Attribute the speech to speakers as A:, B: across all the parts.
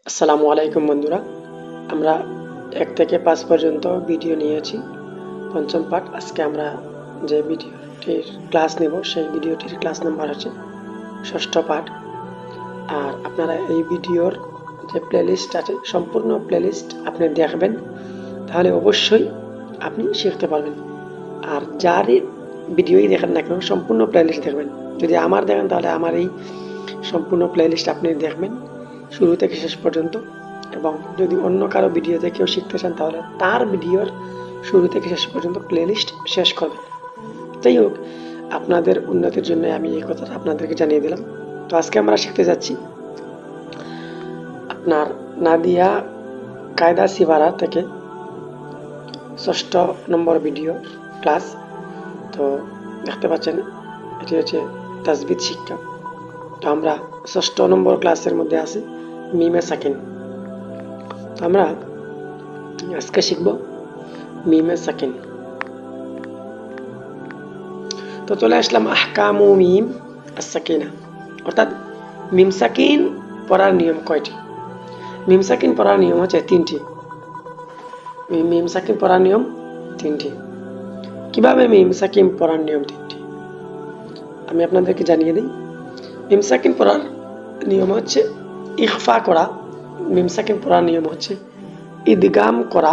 A: আসসালামু আলাইকুম বন্ধুরা, আমরা 1 থেকে 5 পর্যন্ত ভিডিও নিয়েছি। পঞ্চম পাঠ। আজকে আমরা যে ভিডিওটির ক্লাস নেব সেই ভিডিওটির ক্লাস নাম্বার হচ্ছে 6ষ্ঠ পাঠ। আর আপনারা এই ভিডিওর যে প্লেলিস্ট আছে সম্পূর্ণ প্লেলিস্ট আপনি দেখবেন, তাহলে অবশ্যই আপনি শিখতে পারবেন। আর যারই ভিডিওই দেখেন না কেন সম্পূর্ণ প্লেলিস্ট দেখবেন। যদি আমার দেখেন তাহলে আমার এই সম্পূর্ণ প্লেলিস্ট আপনি দেখবেন শুরু থেকে শেষ পর্যন্ত। এবং যদি অন্য কারো ভিডিও দেখেও শিখতে চান তাহলে তার ভিডিওর শুরু থেকে শেষ পর্যন্ত প্লেলিস্ট শেষ করবেন। যাই হোক, আপনাদের উন্নতির জন্য আমি এই কথাটা আপনাদেরকে জানিয়ে দিলাম। তো আজকে আমরা শিখতে যাচ্ছি আপনার নাদিয়া কায়দা সিবারা থেকে 6ষ্ঠ নম্বর ভিডিও ক্লাস। তো দেখতে পাচ্ছেন এটি হচ্ছে তাজবিদ শিক্ষা। তো আমরা 6ষ্ঠ নম্বর ক্লাসের মধ্যে আছি মিমে সাকিন। তো আমরা আজকে শিখব মিমে সাকিন। তো চলে আসলাম আহকামু মিম আস-সাকিনা, অর্থাৎ মিম সাকিন পড়ার নিয়ম কয়টি। মিম সাকিন পড়ার নিয়ম হচ্ছে 3টি। মিম সাকিন পড়ার নিয়ম 3টি। কিভাবে মিম সাকিন পড়ার নিয়ম 3টি আমি আপনাদেরকে জানিয়ে দিই। মিম সাকিন পড়ার নিয়ম হচ্ছে ইখফা করা। মিম সাকিন পড়ার নিয়ম হচ্ছে ইদগাম করা।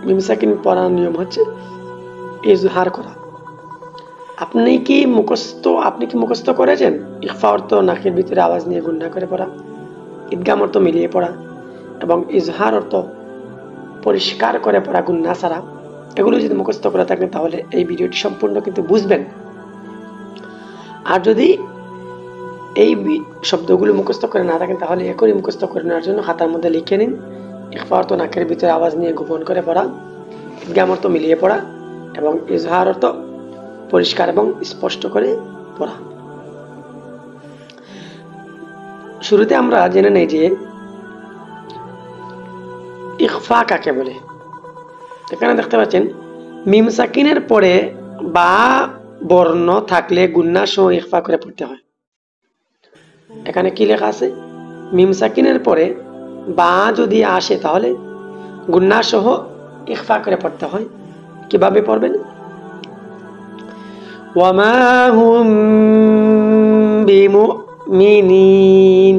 A: মিম সাকিন পড়ার নিয়ম হচ্ছে ইজহার করা। আপনি কি মুখস্থ করেছেন? ইখফা অর্থ নাকের ভিতরে আওয়াজ নিয়ে গুন্না করে পড়া, ইদগাম অর্থ মিলিয়ে পড়া, এবং ইজহার অর্থ পরিষ্কার করে পড়া গুন্না ছাড়া। এগুলো যদি মুখস্থ করে থাকেন তাহলে এই ভিডিওটি সম্পূর্ণ কিন্তু বুঝবেন। আর যদি এই শব্দগুলো মুখস্থ করে না থাকেন তাহলে এখনই মুখস্থ করে নেওয়ার জন্য খাতার মধ্যে লিখে নিন। ইখফা অর্থ নাকের ভিতরে আওয়াজ নিয়ে গোপন করে পড়া, ইদগাম অর্থ মিলিয়ে পড়া, এবং ইজহার অর্থ পরিষ্কার এবং স্পষ্ট করে পড়া। শুরুতে আমরা জেনে নেই যে ইখফা কাকে বলে। এখানে দেখতে পাচ্ছেন মিম সাকিনের পরে বা বর্ণ থাকলে গুন্না সহ ইখফা করে পড়তে হয়। এখানে কি লেখা আছে? মিম সাকিনের পরে বা যদি আসে তাহলে গুন্না সহ ইখফা করে পড়তে হয়। কিভাবে পড়বেন? ওয়ামা হুম বিমুমিনিন,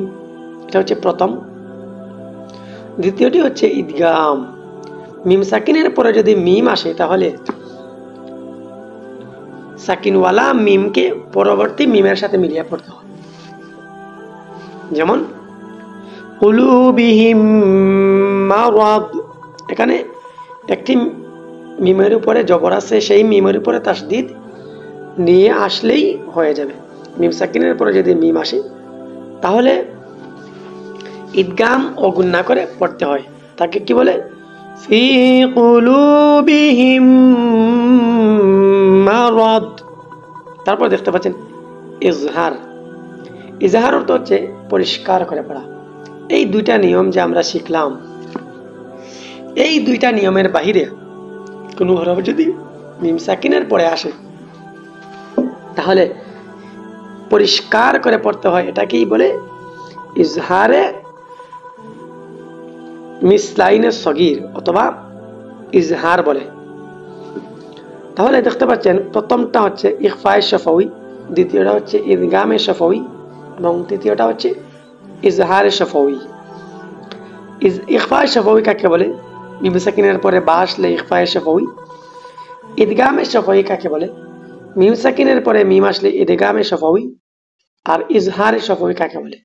A: এটা হচ্ছে প্রথম। দ্বিতীয়টি হচ্ছে ইদগাম। মিম সাকিনের পরে যদি মিম আসে তাহলে সাকিনওয়ালা মিমকে পরবর্তী মিমের সাথে মিলিয়ে পড়তে হয়। যেমন কুলুবিহিম মারাদ, এখানে একটি মিমের উপরে জবর আছে, সেই মিমের উপরে তাসদিদ নিয়ে আসলেই হয়ে যাবে। মিম সাকিনের পরে যদি মিম আসে তাহলে ইদগাম ও গুন্না করে পড়তে হয়। তাকে কি বলে? ফি কুলুবিহিম মারাদ। তারপর দেখতে পাচ্ছেন ইজহার। ইজহার অর্থ হচ্ছে পরিষ্কার করে পড়া। এই দুইটা নিয়ম যে আমরা শিখলাম, এই দুইটা নিয়মের বাহিরে কোনো হরফ যদি মিম সাকিনের পরে আসে তাহলে পরিষ্কার করে পড়তে হয়। এটাকেই বলে ইজহারে মিসলাইনে সগীর অথবা ইজহার বলে। তাহলে দেখতে পাচ্ছেন প্রথমটা হচ্ছে ইখফায়ে শাফাউই, দ্বিতীয়টা হচ্ছে ইদগামে শাফাউই, এবং তৃতীয়টা হচ্ছে ইজহারে শাফাউই। ইখফায়ে শাফাউই কাকে বলে? মিম সাকিনের পরে বা আসলে ইখফায়ে শাফাউই। ইদগামে শাফাউই কাকে বলে? মিম সাকিনের পরে মিম আসলে ইদগামে শাফাউই। আর ইজহারে শাফাউই কাকে বলে?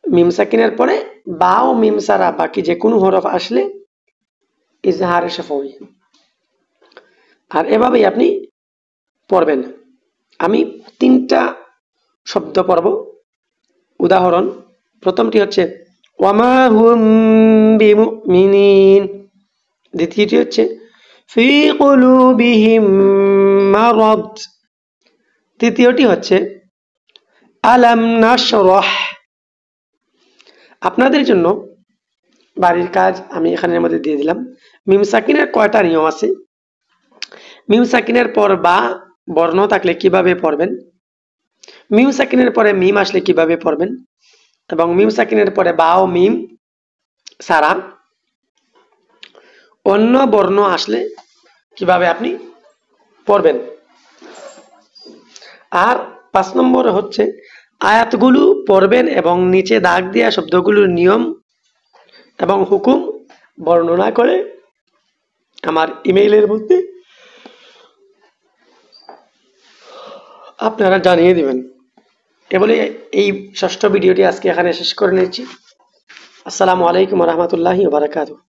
A: মিম সাকিনের পরে বা ও মিম ছাড়া বাকি যে কোনো হরফ আসলে ইজহারে শাফাউই। আর এভাবেই আপনি পড়বেন। আমি 3টা শব্দ পড়ব। উদাহরণ, প্রথমটি হচ্ছে ওয়ামা হুম বিমুমিনিন, দ্বিতীয়টি হচ্ছে ফি কুলুবিহিম মারাদ, তৃতীয়টি হচ্ছে আলাম নাশরাহ। আপনাদের জন্য বাড়ির কাজ আমি এখানের মধ্যে দিয়ে দিলাম। মিম সাকিনের কয়টা নিয়ম আছে? মিম সাকিনের পর বা বর্ণ থাকলে কিভাবে পড়বেন? মিম সাকিনের পরে মিম আসলে কিভাবে পড়বেন? এবং মিম সাকিনের পরে বা ও মিম ছাড়া অন্য বর্ণ আসলে কিভাবে আপনি পড়বেন। আর 5 নম্বরে হচ্ছে আয়াতগুলো পড়বেন এবং নিচে দাগ দেওয়া শব্দগুলোর নিয়ম এবং হুকুম বর্ণনা করে আমার ইমেইলের মধ্যে আপনারা জানিয়ে দিবেন। এ বলে এই ষষ্ঠ ভিডিওটি আজকে এখানে শেষ করে নিচ্ছি। আসসালামু আলাইকুম ওয়া রাহমাতুল্লাহি ওয়া বারাকাতুহু।